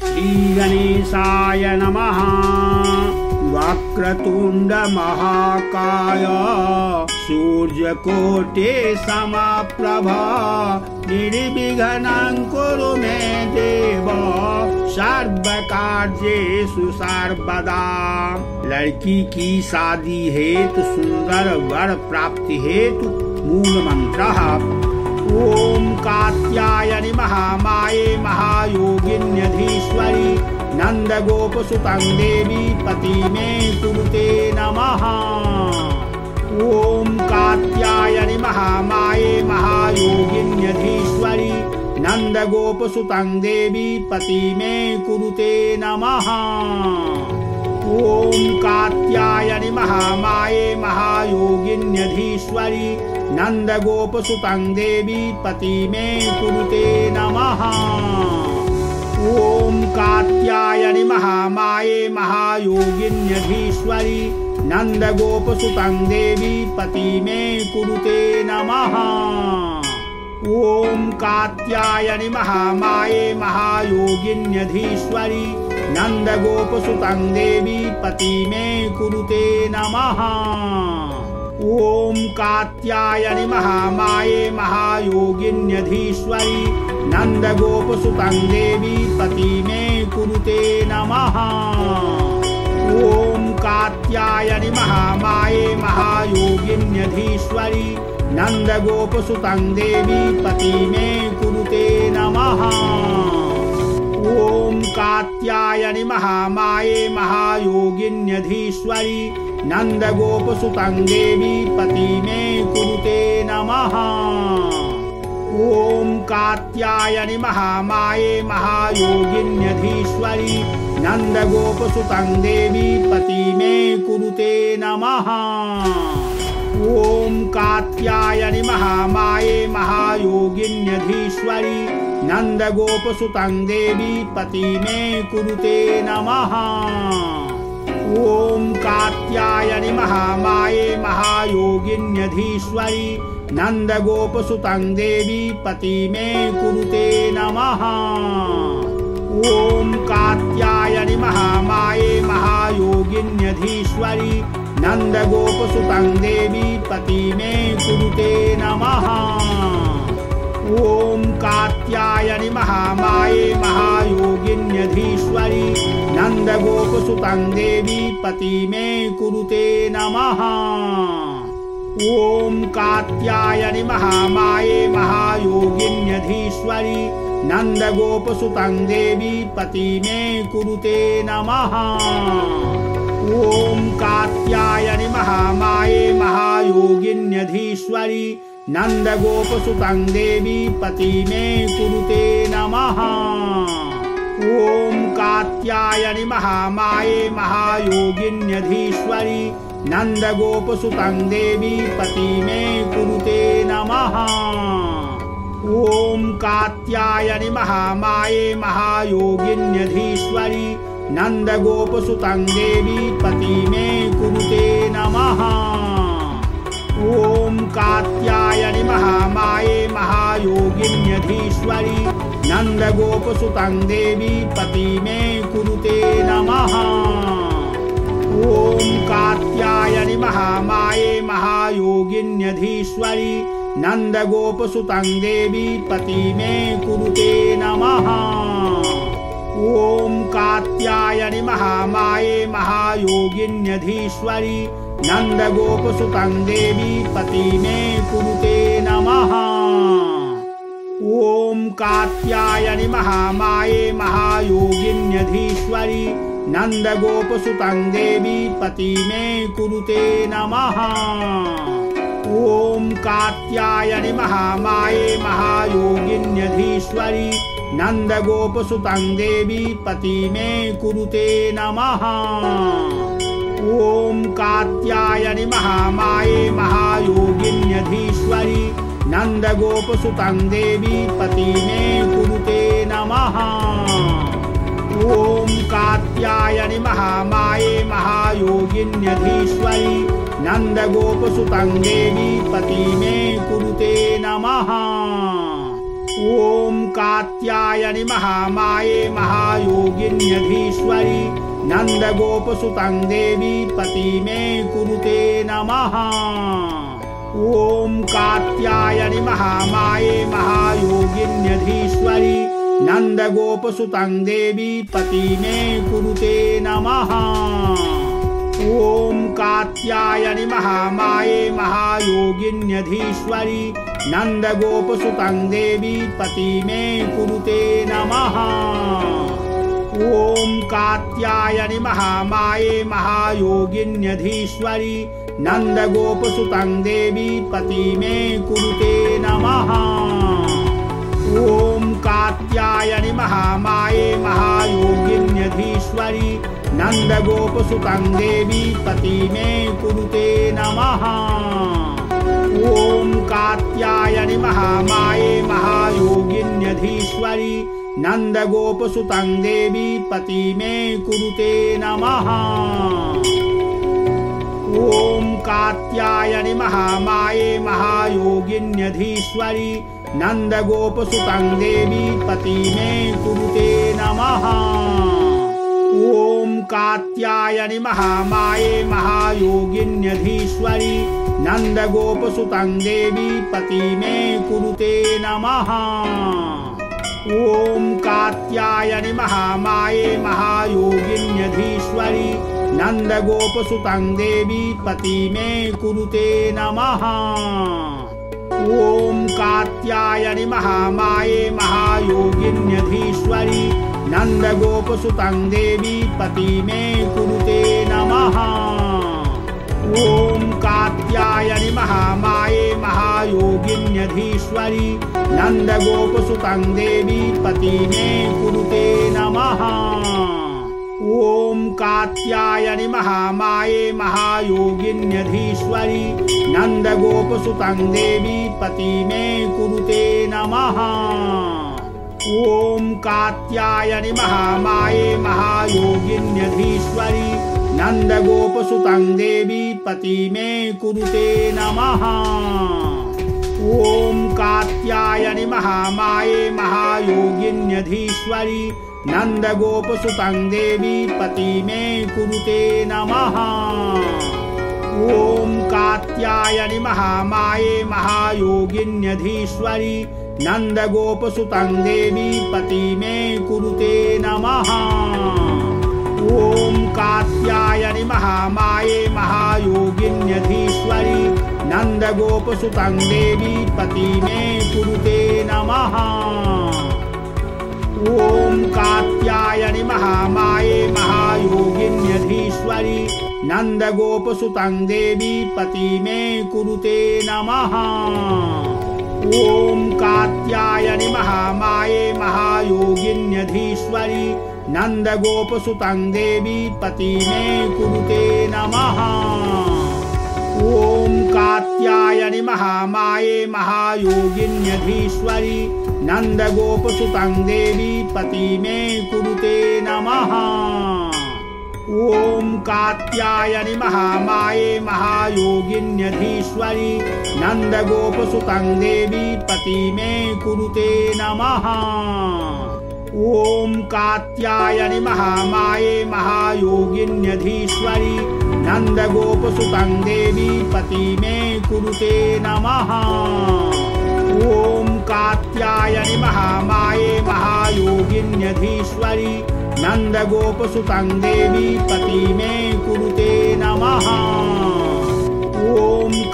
श्रीगणेशाय नमः। वक्रतुंड महाकाय सूर्यकोटि समप्रभ निर्विघ्नं कुरु मे देव सर्वकार्येषु सर्वदा। लड़की की शादी हेतु सुंदर वर प्राप्ति हेतु मूल मंत्र। ओम कात्यायनि महामाये महायोगिन्यधीश्वरी नंद गोप सुतं देवी पति मे कुरुते नमः। ओम कात्यायनि महामाये महायोगिन्यधीश्वरी नंद गोप सुतं देवी पति मे कुरुते नमः। ओम कात्यायनि महामाये महायोगिन्यधीश्वरी नंद गोप सुतं देवी पति मे कुरुते नमः। ओम कात्यायनि महामाये महायोगिन्यधीश्वरी नंद गोप सुतं देवी पति मे कुरुते नमः। ओम कात्यायनि महामाये महायोगिन्यधीश्वरी नंद गोप सुतं देवी पति मे कुरुते नमः। ओम कात्यायनि महामाये महायोगिन्यधीश्वरी नंद गोप सुतं देवी पति मे कुरुते नमः। ओम कात्यायनि महामाये महायोगिन्यधीश्वरी नंद गोप सुतं देवी पति मे कुरुते नमः। ओम कात्यायनि महामाये महायोगिन्यधीश्वरी नंद गोप सुतं देवी पति मे कुरुते नमः। ओम कात्यायनि महामाये महायोगिन्यधीश्वरी नंद गोप सुतं देवी पति मे कुरुते नमः। ओम कात्यायनि महामाये महायोगिन्यधीश्वरी नंद गोप सुतं देवी पति मे कुरुते नमः। ओम कात्यायनि महामाये महायोगिन्यधीश्वरी नंद गोप सुतं देवी पति मे कुरुते नमः। ओम कात्यायनि महामाये महायोगिन्यधीश्वरी नंद गोप सुतं देवी पति मे कुरुते नमः। ओम कात्यायनि महामाये महायोगिन्यधीश्वरी नंद गोप सुतं देवी पति मे कुरुते नमः। ओम कात्यायनि महामाये महायोगिन्यधीश्वरी नंद गोप सुतं देवी पति मे कुरुते नमः। ओम कात्यायनि महामाये महायोगिन्यधीश्वरी नंद गोप सुतं देवी पति मे कुरुते नमः। ओम कात्यायनि महामाये महायोगिन्यधीश्वरी नंद गोप सुतं देवी पति मे कुरुते नमः। ओम कात्यायनि महामाये महायोगिन्यधीश्वरी नंद गोप सुतं देवी पति मे कुरुते नमः। ओम कात्यायनि महामाये महायोगिन्यधीश्वरी नंद गोप सुतं देवी पति मे कुरुते नमः। ओम कात्यायनि महामाये महायोगिन्यधीश्वरी नंद गोप सुतं देवी पति मे कुरुते नमः। ओम कात्यायनि महामाये महायोगिन्यधीश्वरी नंद गोप सुतं देवी पति मे कुरुते नमः। ओम कात्यायनि महामाये महायोगिन्यधीश्वरी नंद गोप सुतं देवी पति मे कुरुते नमः। ओम कात्यायनि महामाये महायोगिन्यधीश्वरी नंद गोप सुतं देवी पति मे कुरुते नमः। ओम कात्यायनि महामाये महायोगिन्यधीश्वरी नंद गोप सुतं देवी पति मे कुरुते नमः। ओम कात्यायनि महामाये महायोगिन्यधीश्वरी नंद गोप सुतं देवी पति मे कुरुते नमः। ॐ कात्यायनि महामाये महायोगिन्यधीश्वरि नन्दगोपसुतं देवी पति मे कुरुते नमः। ॐ कात्यायनि महामाये महायोगिन्यधीश्वरि नन्दगोपसुतं देवी पति मे कुरुते नमः। ॐ कात्यायनि महामाये महायोगिन्यधीश्वरि नन्दगोपसुतं देवी पति मे कुरुते नमः। ॐ कात्यायनि महामाये महायोगिन्यधीश्वरि नन्दगोपसुतं देवी पति मे कुरुते नमः। ॐ कात्यायनि महामाये महायोगिन्यधीश्वरि नन्दगोपसुतं देवी पति मे कुरुते नमः। ॐ कात्यायनि महामाये महायोगिन्यधीश्वरि नन्दगोपसुतं देवी पति मे कुरुते नमः। ॐ कात्यायनि महामाये महायोगिन्यधीश्वरि नन्दगोपसुतं देवी पति मे कुरुते नमः। ॐ कात्यायनि महामाये महायोगिन्यधीश्वरि नन्दगोपसुतं देवी पति मे कुरुते नमः। ॐ कात्यायनि महामाये महायोगिन्यधीश्वरि नन्दगोपसुतं देवी पति मे कुरुते नमः। ॐ कात्यायनि महामाये महायोगिन्यधीश्वरि नन्दगोपसुतं देवी पति मे कुरुते नमः। ॐ कात्यायनि महामाये महायोगिन्यधीश्वरि नन्दगोपसुतं देवी पति मे कुरुते नमः। ॐ कात्यायनि महामाये महायोगिन्यधीश्वरि नन्दगोपसुतं देवी पति मे कुरुते नमः। ॐ कात्यायनि महामाये महायोगिन्यधीश्वरि नन्दगोपसुतं देवी पति मे कुरुते नमः। ॐ कात्यायनि महामाये महायोगिन्यधीश्वरि नन्दगोपसुतं देवी पति मे कुरुते नमः। ॐ कात्यायनि महामाये महायोगिन्यधीश्वरि नन्दगोपसुतं देवी पति मे कुरुते नमः। ॐ कात्यायनि महामाये महायोगिन्यधीश्वरि नन्दगोपसुतं देवी पति मे कुरुते नमः। ॐ कात्यायनि महामाये महायोगिन्यधीश्वरि नन्दगोपसुतं देवी पति मे कुरुते नमः। ॐ कात्यायनि महामाये महायोगिन्यधीश्वरि नन्दगोपसुतं देवी पति मे कुरुते नमः। ॐ कात्यायनि महामाये महायोगिन्यधीश्वरि नन्दगोपसुतं देवी पति मे कुरुते नमः। ॐ कात्यायनि महामाये महायोगिन्यधीश्वरि नन्दगोपसुतं देवी पति मे कुरुते नमः। ॐ कात्यायनि महामाये महायोगिन्यधीश्वरि नन्दगोपसुतं देवी पति मे कुरुते नमः। ॐ कात्यायनि महामाये महायोगिन्यधीश्वरि नन्दगोपसुतं देवी पति मे कुरुते नमः। ॐ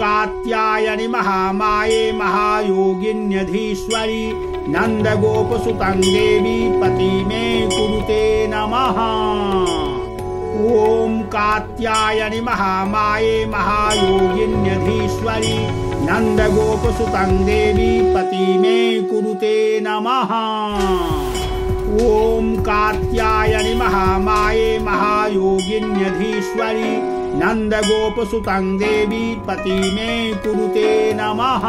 कात्यायनि महामाये महायोगिन्यधीश्वरि नन्दगोपसुतं देवी पति मे कुरुते नमः। ॐ कात्यायनि महामाये महायोगिन्यधीश्वरि नन्दगोपसुतं देवी पति मे कुरुते नमः। ॐ कात्यायनि महामाये महायोगिन्यधीश्वरि नन्दगोपसुतं देवी पति मे कुरुते नमः।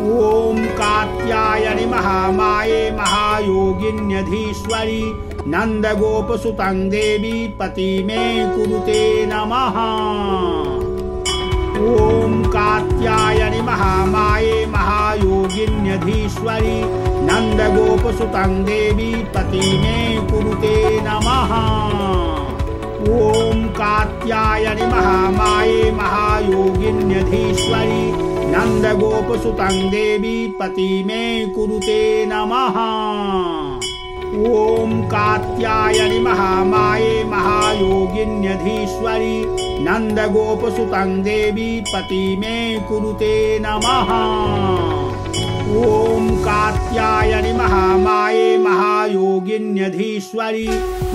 ॐ कात्यायनि महामाये महायोगिन्यधीश्वरि नन्दगोपसुतं देवी पति मे कुरुते नमः। ॐ कात्यायनि महामाये महायोगिन्यधीश्वरि नन्दगोपसुतं देवी पति मे कुरुते नमः। ॐ कात्यायनि महामाये महायोगिन्यधीश्वरि नन्दगोपसुतं देवी पति मे कुरुते नमः। ॐ कात्यायनि महामाये महायोगिन्यधीश्वरि नन्दगोपसुतं देवी पति मे कुरुते नमः। ॐ कात्यायनि महामाये महायोगिन्यधीश्वरि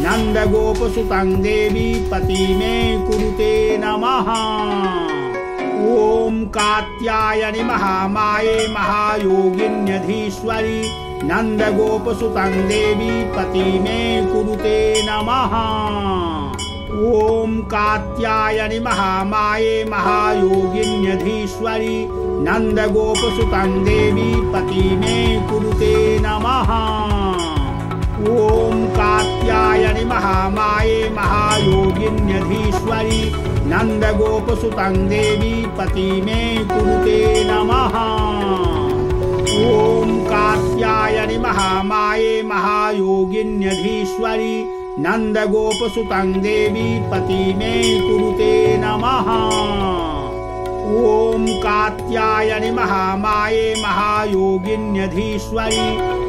नन्दगोपसुतं देवी पति मे कुरुते नमः। ॐ कात्यायनि महामाये महायोगिन्यधीश्वरि नन्दगोपसुतं देवी पति मे कुरुते नमः। ॐ कात्यायनि महामाये महायोगिन्यधीश्वरि नन्दगोपसुतं देवी पति मे कुरुते नमः। ॐ कात्यायनि महामाये महायोगिन्यधीश्वरि नन्दगोपसुतं देवी पति मे कुरुते नमः। ॐ कात्यायनि महामाये महायोगिन्यधीश्वरि नन्दगोपसुतं देवी पति मे कुरुते नमः। ॐ कात्यायनि महामाये महायोगिन्यधीश्वरि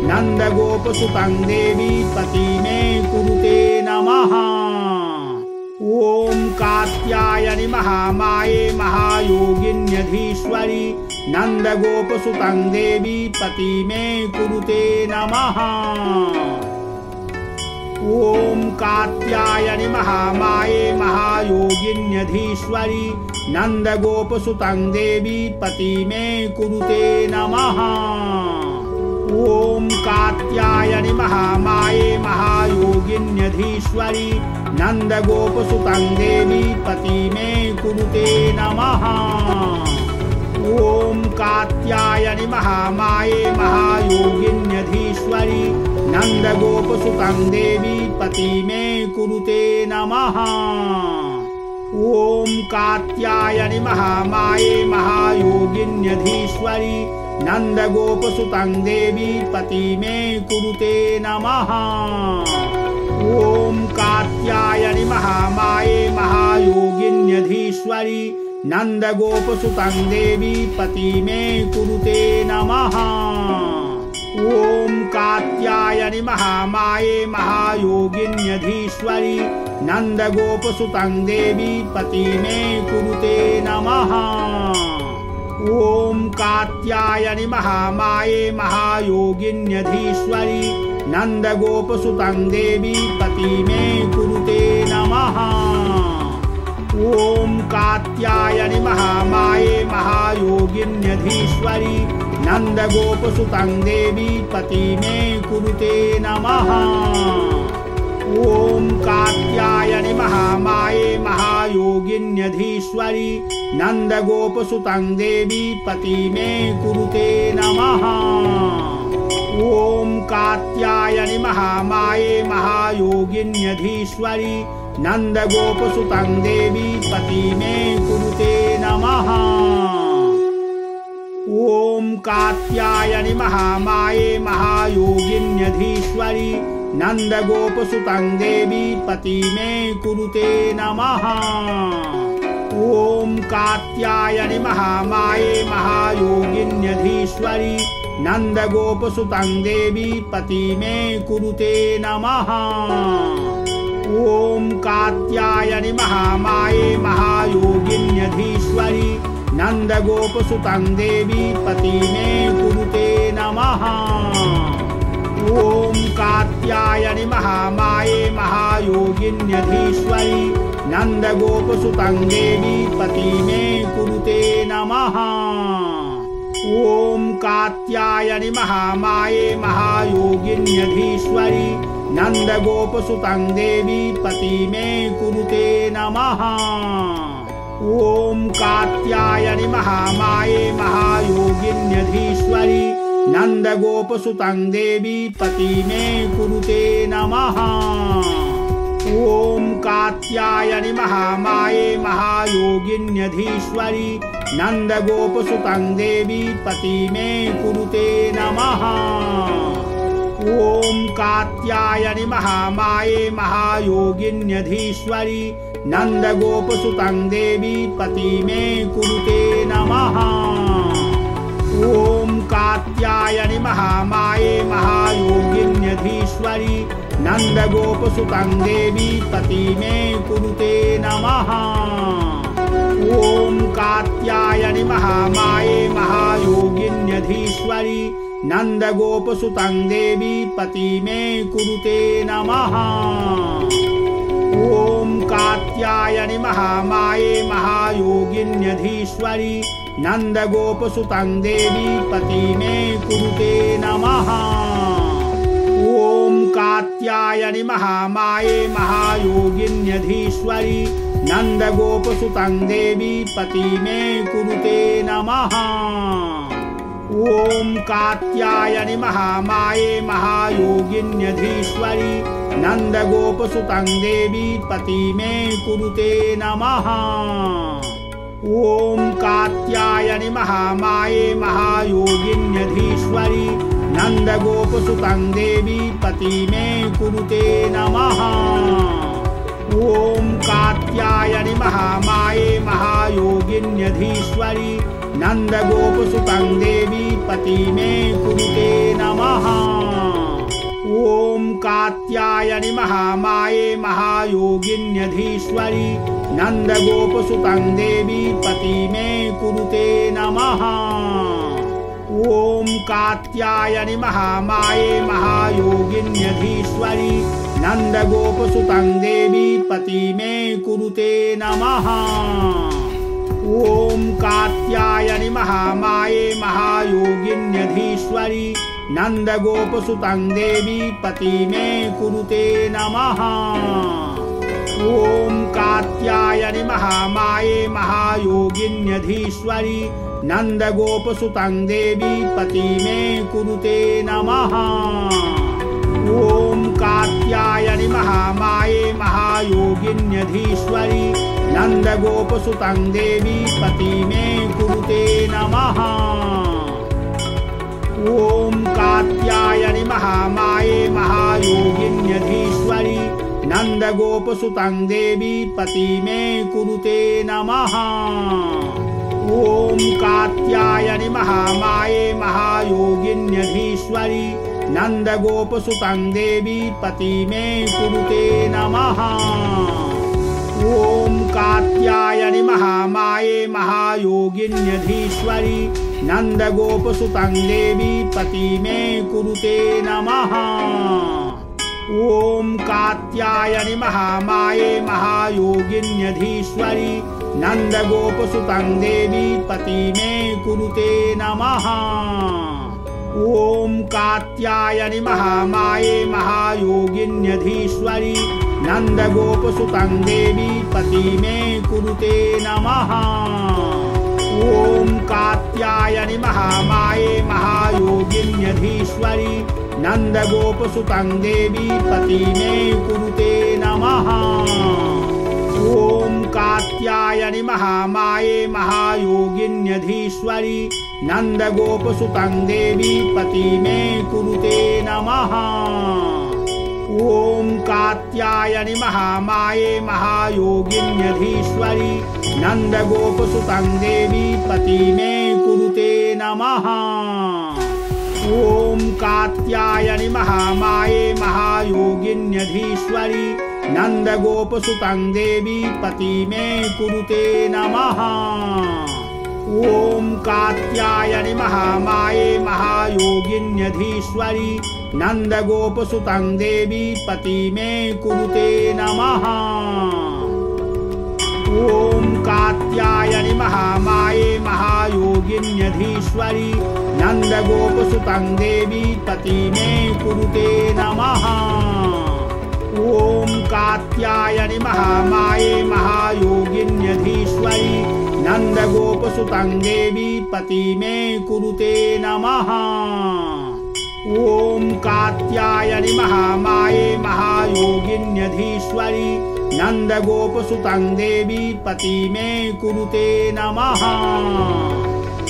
नन्दगोपसुतं देवी पति मे कुरुते नमः। ॐ कात्यायनि महामाये महायोगिन्यधीश्वरि नन्दगोपसुतं देवी पति मे कुरुते नमः। ॐ कात्यायनि महामाये महायोगिन्यधीश्वरि नन्दगोपसुतं देवी पति मे कुरुते नमः। ॐ कात्यायनि महामाये महायोगिन्यधीश्वरि नन्दगोपसुतं देवी पति मे कुरुते नमः। ॐ कात्यायनि महामाये महायोगिन्यधीश्वरि नन्दगोपसुतं देवी पति मे कुरुते नमः। ॐ कात्यायनि महामाये महायोगिन्यधीश्वरि नन्दगोपसुतं देवी पति मे कुरुते नमः। ॐ कात्यायनि महामाये महायोगिन्यधीश्वरि नन्दगोपसुतं देवी पति मे कुरुते नमः। ॐ कात्यायनि महामाये महायोगिन्यधीश्वरि नन्दगोपसुतं देवी पति मे कुरुते नमः। ॐ कात्यायनि महामाये महायोगिन्यधीश्वरि नन्दगोपसुतं देवी पति मे कुरुते नमः। ॐ कात्यायनि महामाये महायोगिन्यधीश्वरि नन्दगोपसुतं देवी पति मे कुरुते नमः। ॐ कात्यायनि महामाये महायोगिन्यधीश्वरि नन्दगोपसुतं देवी पति मे कुरुते नमः। ॐ कात्यायनि महामाये महायोगिन्यधीश्वरि नन्दगोपसुतं देवी पति मे कुरुते नमः। ॐ कात्यायनि महामाये महायोगिन्यधीश्वरि नन्दगोपसुतं देवी पति मे कुरुते नमः। ॐ कात्यायनि महामाये महायोगिन्यधीश्वरि नन्दगोपसुतं देवी पति मे कुरुते नमः। ॐ कात्यायनि महामाये महायोगिन्यधीश्वरि नन्दगोपसुतं देवी पति मे कुरुते नमः। ॐ कात्यायनि महामाये महायोगिन्यधीश्वरि नन्दगोपसुतं देवी पति मे कुरुते नमः। ॐ कात्यायनि महामाये महायोगिन्यधीश्वरि नन्दगोपसुतं देवी पति मे कुरुते नमः। ॐ कात्यायनि महामाये महायोगिन्यधीश्वरि नन्दगोपसुतं देवी पति मे कुरुते नमः। ॐ कात्यायनि महामाये महायोगिन्यधीश्वरि नन्दगोपसुतं देवी पति मे कुरुते नमः। ॐ कात्यायनि महामाये महायोगिन्यधीश्वरि नन्दगोपसुतं देवी पति मे कुरुते नमः। ॐ कात्यायनि महामाये महायोगिन्यधीश्वरि नन्दगोपसुतं देवी पति मे कुरुते नमः। ॐ कात्यायनि महामाये महायोगिन्यधीश्वरि नन्दगोपसुतं देवी पति मे कुरुते नमः। ॐ कात्यायनि महामाये महायोगिन्यधीश्वरि नन्दगोपसुतं देवी पति मे कुरुते नमः। ॐ कात्यायनि महामाये महायोगिन्यधीश्वरि नन्दगोपसुतं देवी पति मे कुरुते नमः। ॐ कात्यायनि महामाये महायोगिन्यधीश्वरि नन्दगोपसुतं देवी पति मे कुरुते नमः। ॐ कात्यायनि महामाये महायोगिन्यधीश्वरि नन्दगोपसुतं देवी पति मे कुरुते नमः। ॐ कात्यायनि महामाये महायोगिन्यधीश्वरि नन्दगोपसुतं देवी पति मे कुरुते नमः। ॐ कात्यायनि महामाये महायोगिन्यधीश्वरि नन्दगोपसुतं देवी पति मे कुरुते नमः। ॐ कात्यायनि महामाये महायोगिन्यधीश्वरि नन्दगोपसुतं देवी पति मे कुरुते नमः। ॐ कात्यायनि महामाये महायोगिन्यधीश्वरि नन्दगोपसुतं देवी पति मे कुरुते नमः। ॐ कात्यायनि महामाये महायोगिन्यधीश्वरि नन्दगोपसुतं देवी पति मे कुरुते नमः। ॐ कात्यायनि महामाये महायोगिन्यधीश्वरि नन्दगोपसुतं देवी पति मे कुरुते नमः। ॐ कात्यायनि महामाये महायोगिन्यधीश्वरि नन्दगोपसुतं देवी पति मे कुरुते नमः। ॐ कात्यायनि महामाये महायोगिन्यधीश्वरि नन्दगोपसुतं देवी पति मे कुरुते नमः। ॐ कात्यायनि महामाये महायोगिन्यधीश्वरि नन्दगोपसुतं देवी पति मे कुरुते नमः। ॐ कात्यायनि महामाये महायोगिन्यधीश्वरि नन्दगोपसुतं देवी पति मे कुरुते नमः। ॐ कात्यायनि महामाये महायोगिन्यधीश्वरि नन्दगोपसुतं देवी पति मे कुरुते नमः। ॐ कात्यायनि महामाये महायोगिन्यधीश्वरि नन्दगोपसुतं देवी पति मे कुरुते नमः। ॐ कात्यायनि महामाये महायोगिन्यधीश्वरि नन्दगोपसुतं देवी पति मे कुरुते नमः। ॐ कात्यायनि महामाये महायोगिन्यधीश्वरि नन्दगोपसुतं देवी पति मे कुरुते नमः। ॐ कात्यायनि महामाये महायोगिन्यधीश्वरि नन्दगोपसुतं देवी पति मे कुरुते नमः। ॐ कात्यायनि महामाये महायोगिन्यधीश्वरि नन्दगोपसुतं देवी पति मे कुरुते नमः। ॐ कात्यायनि महामाये महायोगिन्यधीश्वरि नन्दगोपसुतं देवी पति मे कुरुते नमः। ॐ कात्यायनि महामाये महायोगिन्यधीश्वरि नन्दगोपसुतं देवी पति मे कुरुते नमः। ॐ कात्यायनि महामाये महायोगिन्यधीश्वरि महायोगिन्यधीश्वरी नन्दगोपसुतं देवी पति मे कुरुते नमः।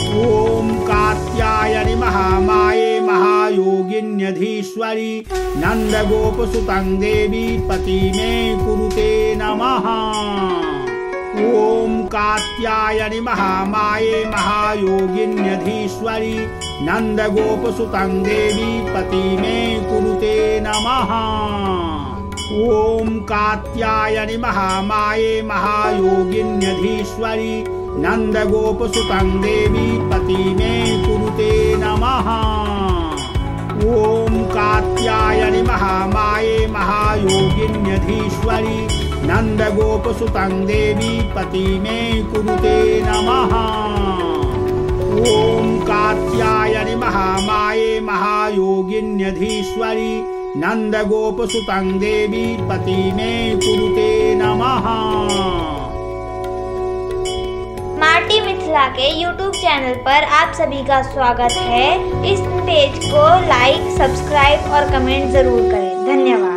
ॐ कात्यायनि महामाये महायोगिन्यधीश्वरी नन्दगोपसुतं देवी पति मे कुरुते नमः। ॐ कात्यायनि महामाये महायोगिन्यधीश्वरी नन्दगोपसुतं देवी पति मे कुरुते नमः। ॐ कात्यायनि महामाये महायोगिन्यधीश्वरी नन्दगोपसुतं देवी पति मे कुरुते नमः। ॐ कात्यायनि महामाये महायोगिन्यधीश्वरी नन्दगोपसुतं देवी पति मे कुरुते नमः। ॐ कात्यायनि महामाये महायोगिन्यधीश्वरी नन्दगोपसुतं देवी पति मे कुरुते नमः। स्मार्टी मिथिला के YouTube चैनल पर आप सभी का स्वागत है। इस पेज को लाइक, सब्सक्राइब और कमेंट जरूर करें। धन्यवाद।